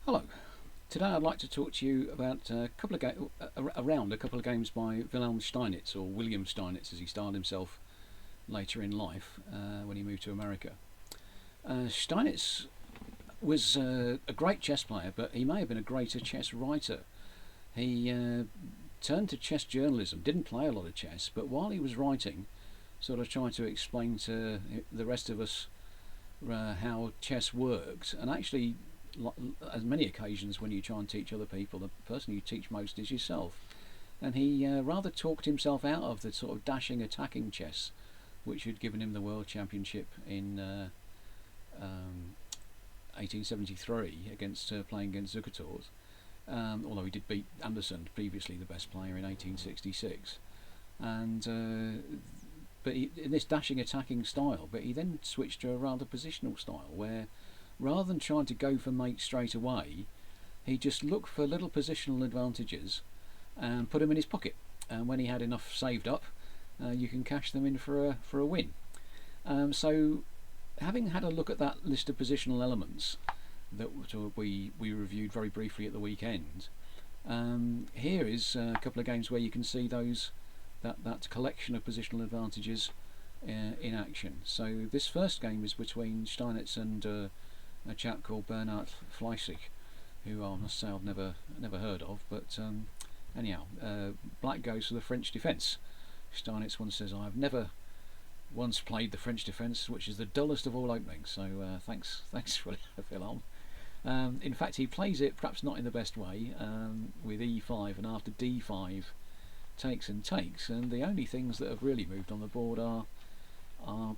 Hello. Today I'd like to talk to you about around a couple of games by Wilhelm Steinitz, or William Steinitz as he styled himself later in life when he moved to America. Steinitz was a great chess player, but he may have been a greater chess writer. He turned to chess journalism, didn't play a lot of chess, but while he was writing, sort of tried to explain to the rest of us how chess worked, and actually as many occasions when you try and teach other people, the person you teach most is yourself. And he rather talked himself out of the sort of dashing attacking chess which had given him the world championship in 1873 playing against Zukertort, although he did beat Anderson, previously the best player, in 1866. But in this dashing attacking style, but he then switched to a rather positional style where, rather than trying to go for mate straight away, he just looked for little positional advantages and put them in his pocket. And when he had enough saved up, you can cash them in for a win. So, having had a look at that list of positional elements that we reviewed very briefly at the weekend, here is a couple of games where you can see that collection of positional advantages in action. So this first game is between Steinitz and a chap called Bernhard Fleischig, who I must say I've never heard of, but anyhow, black goes for the French defence. Steinitz once says, "I've never once played the French defence, which is the dullest of all openings." So thanks Wilhelm. In fact, he plays it perhaps not in the best way, with e5, and after d5 takes and takes, and the only things that have really moved on the board are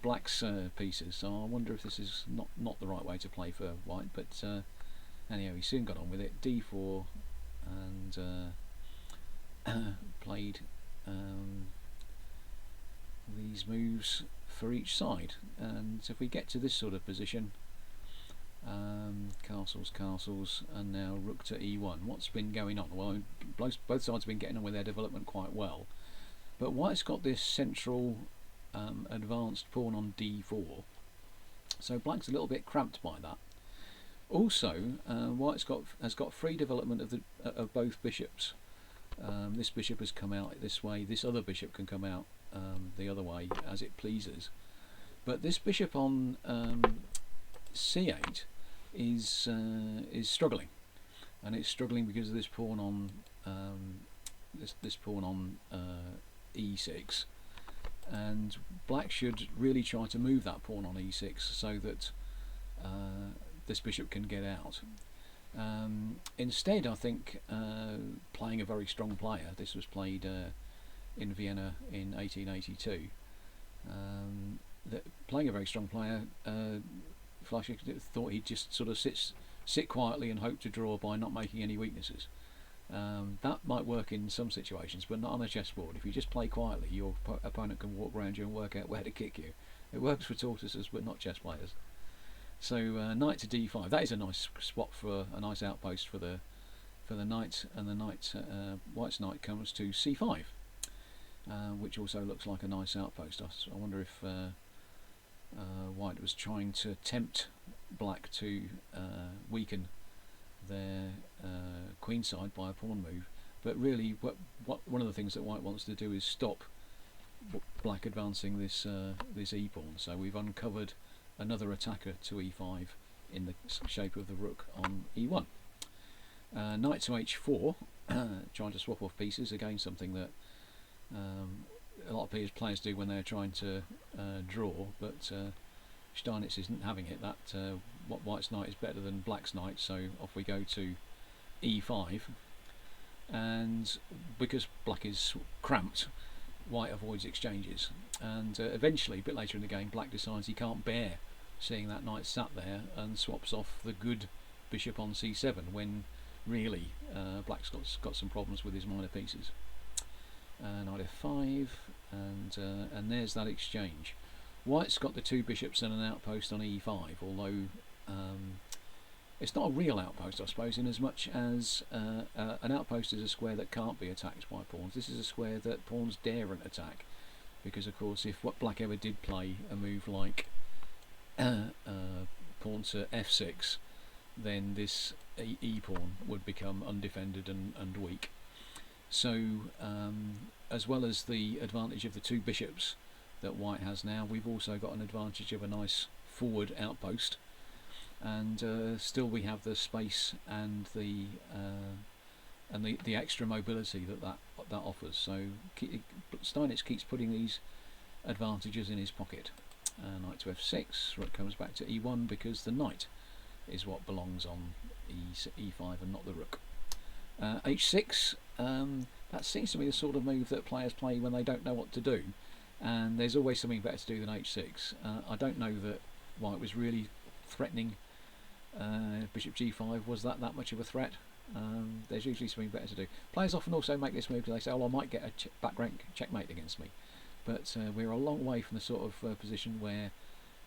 black's pieces. So I wonder if this is not the right way to play for white, but anyhow, he soon got on with it. d4 and played these moves for each side. And if we get to this sort of position, castles, and now rook to e1. What's been going on? Well, both sides have been getting on with their development quite well, but white's got this central advanced pawn on d4, so black's a little bit cramped by that. Also, white's has got free development of both bishops. This bishop has come out this way, this other bishop can come out the other way as it pleases, but this bishop on c8 is struggling, and it's struggling because of this pawn on this pawn on e6, and black should really try to move that pawn on e6 so that this bishop can get out. Instead, I think playing a very strong player, this was played in Vienna in 1882, playing a very strong player, Fleischig thought he'd just sort of sit quietly and hope to draw by not making any weaknesses. That might work in some situations, but not on a chessboard. If you just play quietly, your opponent can walk around you and work out where to kick you. It works for tortoises, but not chess players. So knight to d5. That is a nice spot for a nice outpost for the knight, and the knight, white's knight, comes to c5, which also looks like a nice outpost. I wonder if white was trying to tempt black to weaken their queenside by a pawn move, but really one of the things that white wants to do is stop black advancing this e pawn. So we've uncovered another attacker to e5 in the shape of the rook on e1. Knight to h4, trying to swap off pieces, again something that a lot of players do when they're trying to draw, but Steinitz isn't having it. That white's knight is better than black's knight, so off we go to e5, and because black is cramped, white avoids exchanges, and eventually, a bit later in the game, black decides he can't bear seeing that knight sat there and swaps off the good bishop on c7, when really black's got some problems with his minor pieces. Knight f5, and there's that exchange. White's got the two bishops and an outpost on e5, although it's not a real outpost, I suppose, in as much as an outpost is a square that can't be attacked by pawns. This is a square that pawns daren't attack, because of course if what black ever did play a move like pawn to f6, then this E pawn would become undefended and weak. So as well as the advantage of the two bishops that white has now, we've also got an advantage of a nice forward outpost, and still we have the space and the extra mobility that offers. So Steinitz keeps putting these advantages in his pocket. Knight to f6, rook comes back to e1 because the knight is what belongs on e5 and not the rook. h6, that seems to be the sort of move that players play when they don't know what to do, and there's always something better to do than h6. I don't know that white was really threatening bishop g5. Was that much of a threat? There's usually something better to do. Players often also make this move because they say, oh, I might get a back rank checkmate against me, but we're a long way from the sort of position where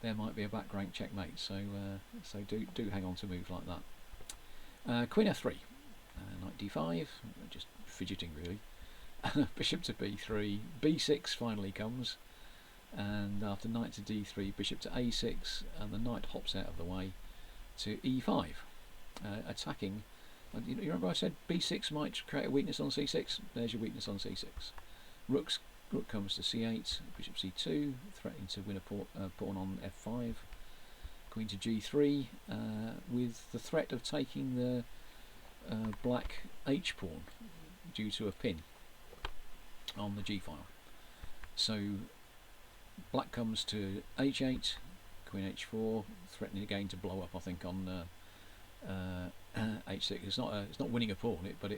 there might be a back rank checkmate, so do hang on to moves like that. Queen f3, knight d5, just fidgeting really. Bishop to b3, b6 finally comes, and after knight to d3, bishop to a6, and the knight hops out of the way to e5, attacking. You remember I said b6 might create a weakness on c6? There's your weakness on c6. Rook comes to c8, bishop c2, threatening to win a pawn on f5. Queen to g3, with the threat of taking the black h pawn due to a pin on the g file. So black comes to h8, queen h4, threatening again to blow up, I think, on h6. It's not winning a pawn, but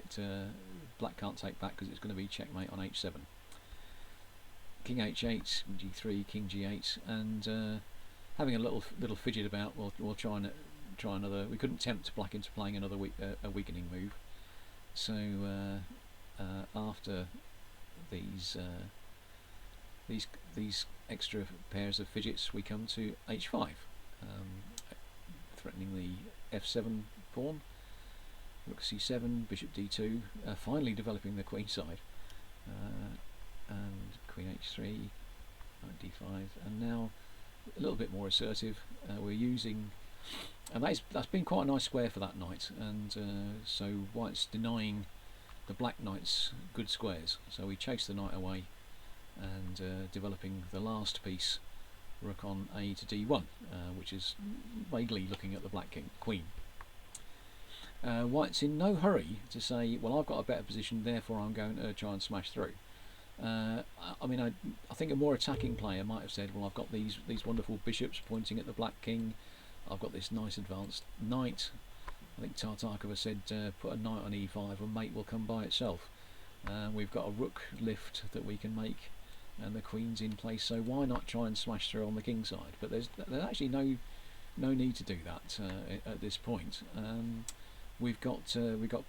black can't take back because it's going to be checkmate on h7. King h8, g3, king g8, and having a little fidget about. We'll try another. We couldn't tempt black into playing another a weakening move. So after these extra pairs of fidgets, we come to h5, threatening the f7 pawn. Rook c7, bishop d2, finally developing the queen side, and queen h3, knight d5, and now a little bit more assertive. We're using, and that's been quite a nice square for that knight, and so white's denying the black knight's good squares. So we chase the knight away, and developing the last piece, rook on a to d1, which is vaguely looking at the black queen. White's in no hurry to say, well, I've got a better position, therefore I'm going to try and smash through. I mean, I think a more attacking player might have said, well, I've got these wonderful bishops pointing at the black king, I've got this nice advanced knight. I think Tartakova said, put a knight on e5 and mate will come by itself. We've got a rook lift that we can make, and the queen's in place, so why not try and smash through on the king side? But there's actually no need to do that at this point. We've got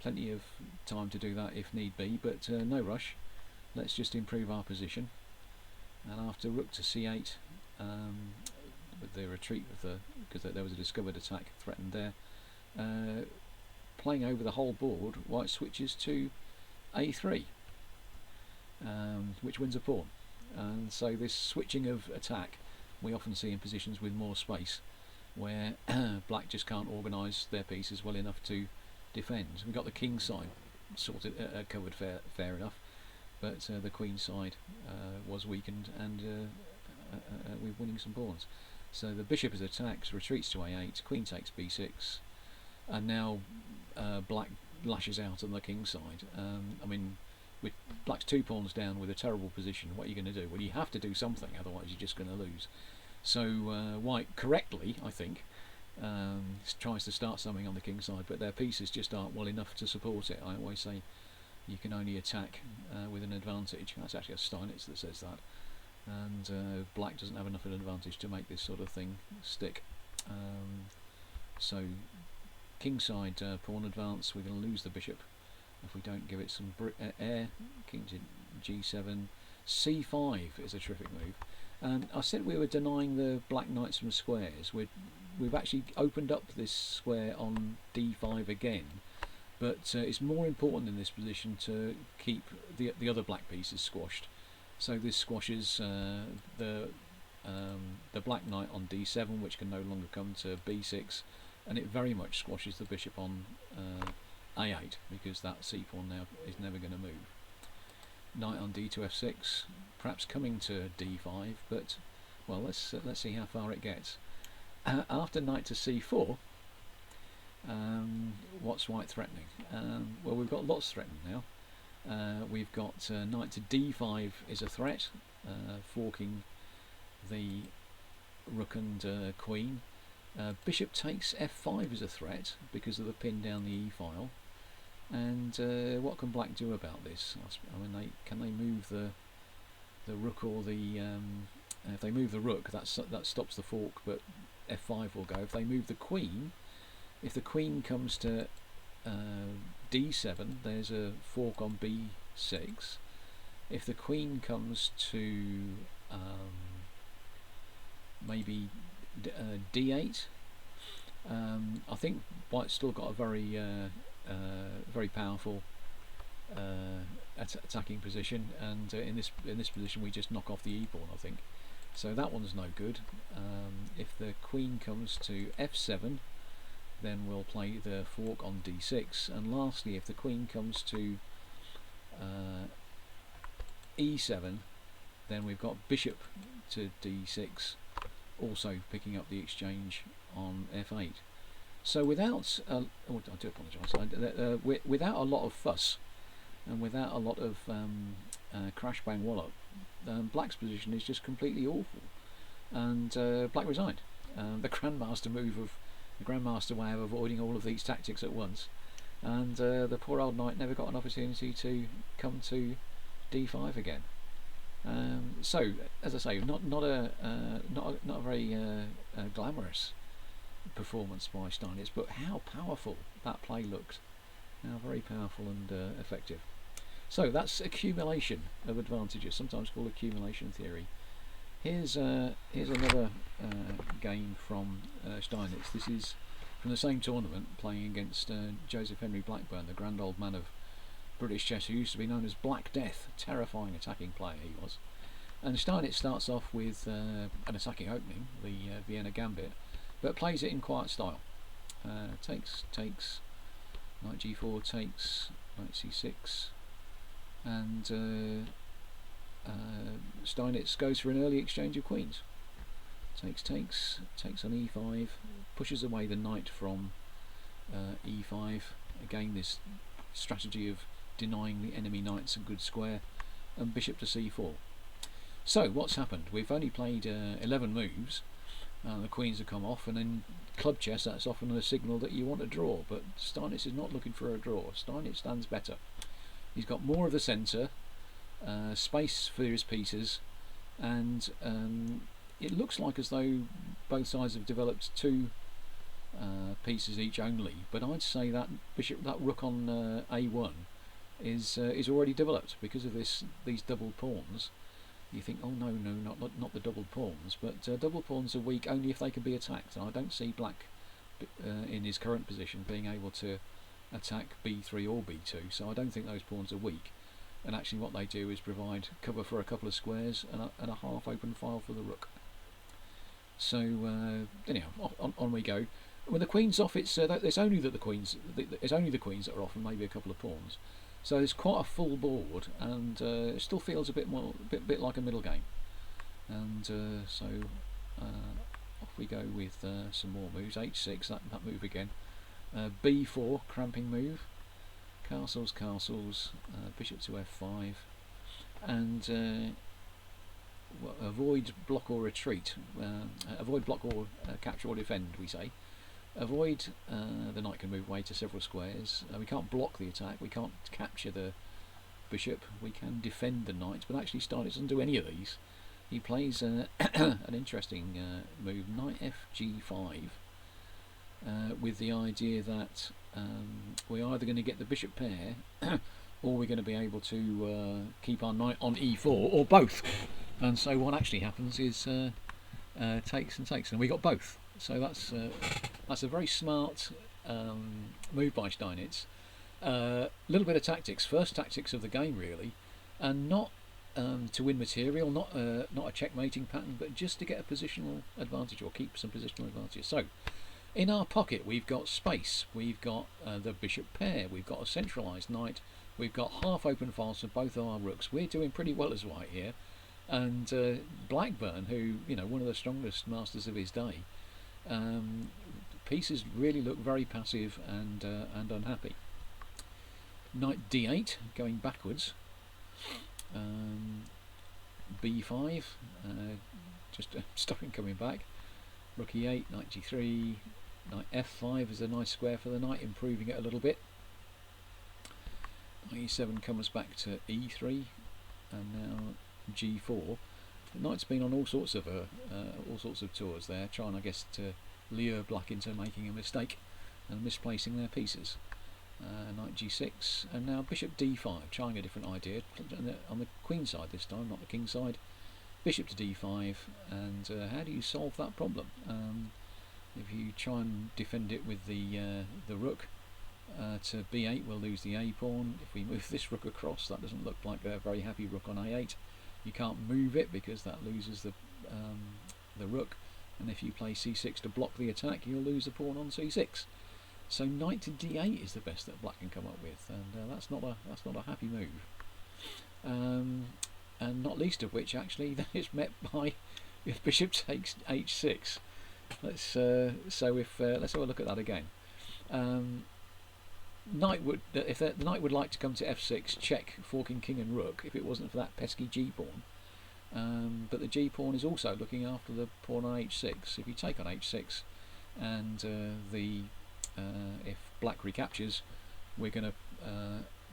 plenty of time to do that if need be, but no rush. Let's just improve our position. And after rook to c8, with the retreat of because there was a discovered attack threatened there, playing over the whole board, white switches to a3, which wins a pawn. And so this switching of attack we often see in positions with more space, where black just can't organise their pieces well enough to defend. We've got the king side sorted, covered fair enough, but the queen side was weakened, and we're winning some pawns. So the bishop is attacked, retreats to a8, queen takes b6, and now black lashes out on the king side. I mean, with black's 2 pawns down with a terrible position, what are you going to do? Well, you have to do something, otherwise you're just going to lose. So white correctly, I think, tries to start something on the king side, but their pieces just aren't well enough to support it. I always say you can only attack with an advantage. That's actually a Steinitz that says that, and black doesn't have enough of an advantage to make this sort of thing stick. So king side pawn advance, we're going to lose the bishop if we don't give it some air. King to g7, c5 is a terrific move. And I said we were denying the black knight some squares. We've actually opened up this square on d5 again, but it's more important in this position to keep the other black pieces squashed. So this squashes the black knight on d7, which can no longer come to b6, and it very much squashes the bishop on a8, because that c pawn now is never going to move. Knight on d to f6, perhaps coming to d5, but well, let's see how far it gets. After knight to c4, what's white threatening? Well, we've got lots threatened now. We've got knight to d5 is a threat, forking the rook and queen. Bishop takes f5 is a threat because of the pin down the e file. And what can black do about this? I mean, can they move the rook, or the if they move the rook, that stops the fork, but f5 will go. If they move the queen, if the queen comes to d7, there's a fork on b6. If the queen comes to maybe d8, I think white's still got a very very powerful attacking position, and in this position we just knock off the e pawn, I think. So that one's no good. If the queen comes to f7, then we'll play the fork on d6, and lastly, if the queen comes to e7, then we've got bishop to d6, also picking up the exchange on f8. So without I do apologise. Without a lot of fuss and without a lot of crash bang wallop, black's position is just completely awful, and black resigned. The grandmaster way of avoiding all of these tactics at once, and the poor old knight never got an opportunity to come to d5 again. So, as I say, not a very glamorous performance by Steinitz, but how powerful that play looked. How very powerful and effective. So that's accumulation of advantages, sometimes called accumulation theory. Here's another game from Steinitz. This is from the same tournament, playing against Joseph Henry Blackburn, the grand old man of British chess, who used to be known as Black Death. Terrifying attacking player he was. And Steinitz starts off with an attacking opening, the Vienna Gambit, but plays it in quiet style. Takes, knight g4 takes, knight c6, and Steinitz goes for an early exchange of queens. Takes on e5, pushes away the knight from e5. Again, this strategy of denying the enemy knights a good square, and bishop to c4. So what's happened? We've only played 11 moves. The queens have come off, and in club chess that's often a signal that you want a draw, but Steinitz is not looking for a draw. Steinitz stands better. He's got more of the centre, space for his pieces, and it looks like as though both sides have developed two pieces each only, but I'd say that that rook on a1 is already developed because of these double pawns. You think, oh no, not the double pawns, but double pawns are weak only if they can be attacked, and I don't see black in his current position being able to attack b3 or b2, so I don't think those pawns are weak, and actually what they do is provide cover for a couple of squares and a half open file for the rook. So anyhow, on we go. When the queen's off, it's only the queens that are off, and maybe a couple of pawns. So it's quite a full board, and it still feels a bit like a middle game. And so off we go with some more moves. h6, that move again. b4, cramping move. Castles, bishop to f5, and avoid block or retreat. Avoid block or capture or defend, we say. Avoid, the knight can move away to several squares. We can't block the attack, we can't capture the bishop, we can defend the knight, but actually Steinitz doesn't do any of these. He plays an interesting move, knight fg5, with the idea that we're either going to get the bishop pair or we're going to be able to keep our knight on e4, or both. And so what actually happens is takes and takes, and we got both. So that's a very smart move by Steinitz. A little bit of tactics, first tactics of the game really, and not to win material, not a checkmating pattern, but just to get a positional advantage or keep some positional advantage. So In our pocket we've got space, we've got the bishop pair, we've got a centralised knight, we've got half open files for both of our rooks. We're doing pretty well as white here, and Blackburn, who, you know, one of the strongest masters of his day, pieces really look very passive and unhappy. Knight d8 going backwards, b5 just stopping coming back, rook e8, knight g3, knight f5 is a nice square for the knight, improving it a little bit. Knight e7 comes back to e3, and now g4. The knight's been on all sorts of tours there, trying, I guess, to lure black into making a mistake and misplacing their pieces. Knight g6, and now bishop d5, trying a different idea on the queen side this time, not the king side. Bishop to d5, and how do you solve that problem? If you try and defend it with the rook to b8, we'll lose the a pawn. If we move this rook across, that doesn't look like a very happy rook on a8. You can't move it because that loses the rook, and if you play c6 to block the attack, you'll lose the pawn on c6. So knight to d8 is the best that black can come up with, and that's not a happy move. And not least of which, actually, that is met by if bishop takes h6. Let's have a look at that again. Knight would, if the knight would like to come to f6, check forking king and rook if it wasn't for that pesky g pawn. But the g pawn is also looking after the pawn on h6. If you take on h6, and if black recaptures, we're going to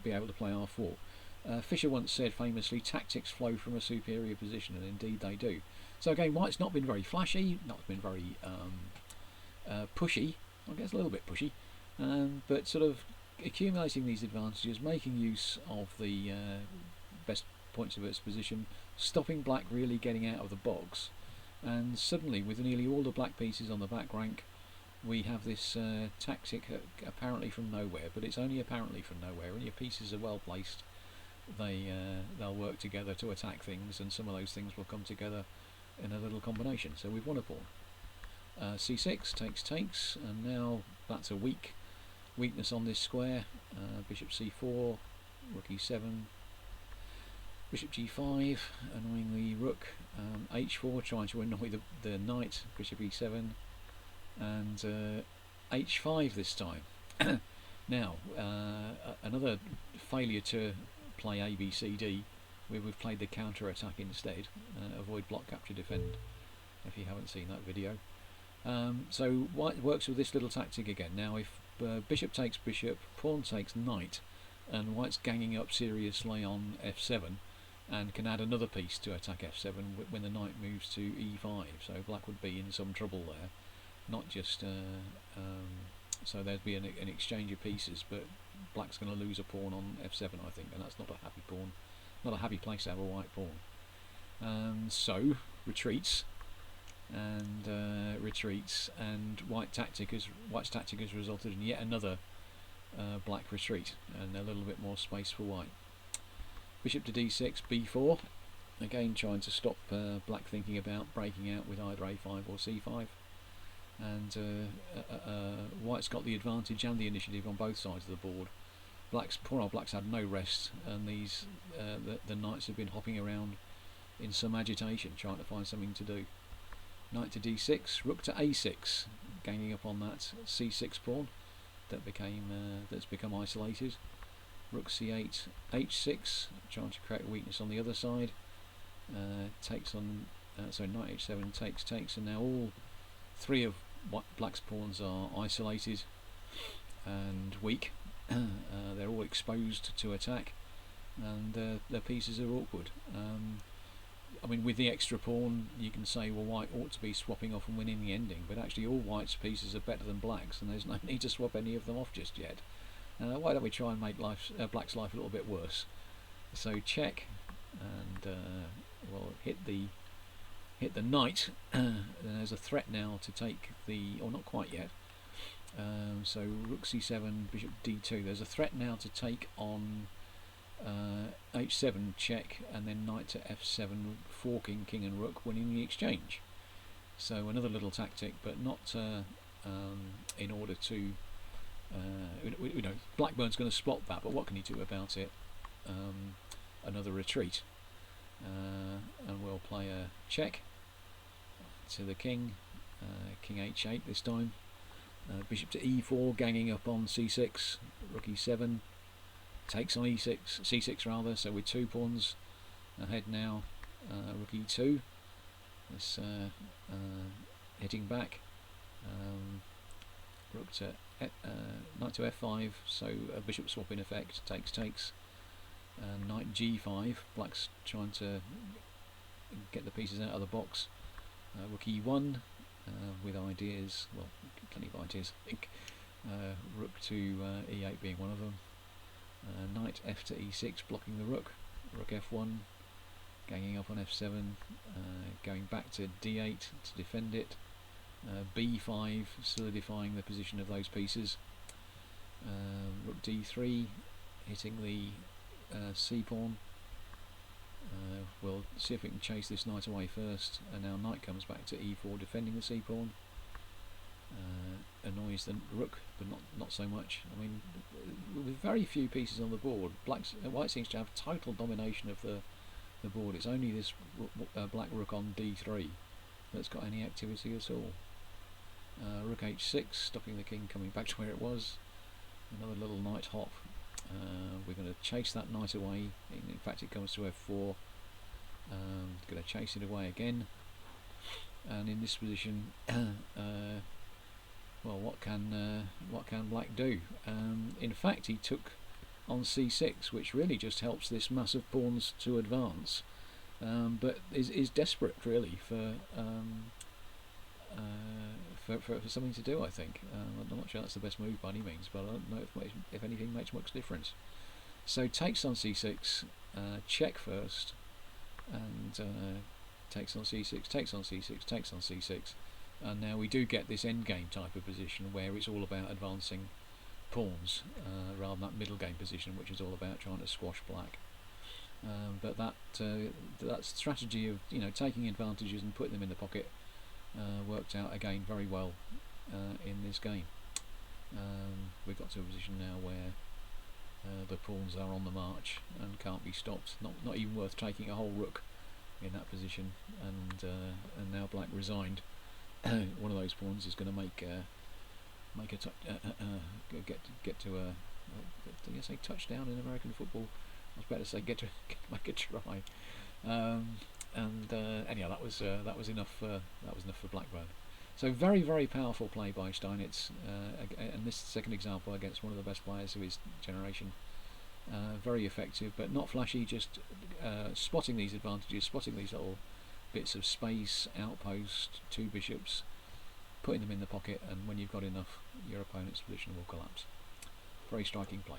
be able to play r4. Fisher once said famously, tactics flow from a superior position, and indeed they do. So again, white's not been very flashy, not been very pushy, I guess a little bit pushy, but sort of accumulating these advantages, making use of the best points of its position, stopping black really getting out of the box, and suddenly with nearly all the black pieces on the back rank, we have this tactic apparently from nowhere, but it's only apparently from nowhere. When your pieces are well placed, they'll work together to attack things, and some of those things will come together in a little combination. So we've won a pawn. c6 takes, and now that's a weakness on this square. Bishop c4, rook e7, bishop g5, annoying the rook, h4, trying to annoy the knight, bishop e7, and h5 this time. Now, another failure to play A, B, C, D, where we've played the counter attack instead. Avoid block, capture, defend, if you haven't seen that video. So white works with this little tactic again. Now if bishop takes bishop, pawn takes knight, and white's ganging up seriously on f7, and can add another piece to attack f7 when the knight moves to e5, so black would be in some trouble there. Not just so there'd be an exchange of pieces, but black's going to lose a pawn on f7, I think, and that's not a happy pawn, not a happy place to have a white pawn. So retreats, and white's tactic has resulted in yet another black retreat, and a little bit more space for white. Bishop to d6, b4, again trying to stop black thinking about breaking out with either a5 or c5. And white's got the advantage and the initiative on both sides of the board. Poor old black's had no rest, and these the knights have been hopping around in some agitation, trying to find something to do. Knight to d6, rook to a6, ganging up on that c6 pawn that's become isolated. Rook c8, h6, trying to create a weakness on the other side. Takes on, so knight h7 takes, and now all three of black's pawns are isolated and weak. They're all exposed to attack, and their pieces are awkward. I mean, with the extra pawn, you can say, well, white ought to be swapping off and winning the ending, but actually all white's pieces are better than black's, and there's no need to swap any of them off just yet. Why don't we try and make black's life a little bit worse? So check, and we'll hit the knight. There's a threat now to take or not quite yet. So rook c7, bishop d2. There's a threat now to take on h7 check, and then knight to f7, forking king and rook, winning the exchange. So another little tactic, but not in order to Blackburn's going to spot that, but what can he do about it? Another retreat, and we'll play a check to the king, king h8 this time, bishop to e4, ganging up on c6, rook e7, takes on e6, c6 rather, so with 2 pawns ahead now, rook e2, this hitting back, rook to knight to f5, so a bishop swap in effect, takes, and knight g5, black's trying to get the pieces out of the box, rook e1, with ideas, well, plenty of ideas I think, rook to e8 being one of them, knight f to e6 blocking the rook f1, ganging up on f7, going back to d8 to defend it, b5 solidifying the position of those pieces, rook d3 hitting the c pawn. We'll see if we can chase this knight away first, and now knight comes back to e4 defending the c pawn, annoys the rook but not so much. I mean, with very few pieces on the board, white seems to have total domination of the board. It's only this black rook on d3 that's got any activity at all. Rook h6 stopping the king coming back to where it was, another little knight hop. We're going to chase that knight away. In fact, it comes to f4. Going to chase it away again. And in this position, well, what can black do? In fact, he took on c6, which really just helps this mass of pawns to advance, but is desperate really for something to do. I think I'm not sure that's the best move by any means, but I don't know if anything makes much difference. So takes on c6, check first, and takes on c6, takes on c6, takes on c6, and now we do get this endgame type of position where it's all about advancing pawns rather than that middle game position, which is all about trying to squash black. But that strategy of taking advantages and putting them in the pocket worked out again very well in this game. We've got to a position now where the pawns are on the march and can't be stopped. Not even worth taking a whole rook in that position. And now black resigned. One of those pawns is going to make a get to a did you say touchdown in American football? I was about to say make a try. Anyhow, that was enough. That was enough for Blackburn. So very, very powerful play by Steinitz, and this second example against one of the best players of his generation. Very effective, but not flashy. Just spotting these advantages, spotting these little bits of space, outpost, 2 bishops, putting them in the pocket, and when you've got enough, your opponent's position will collapse. Very striking play.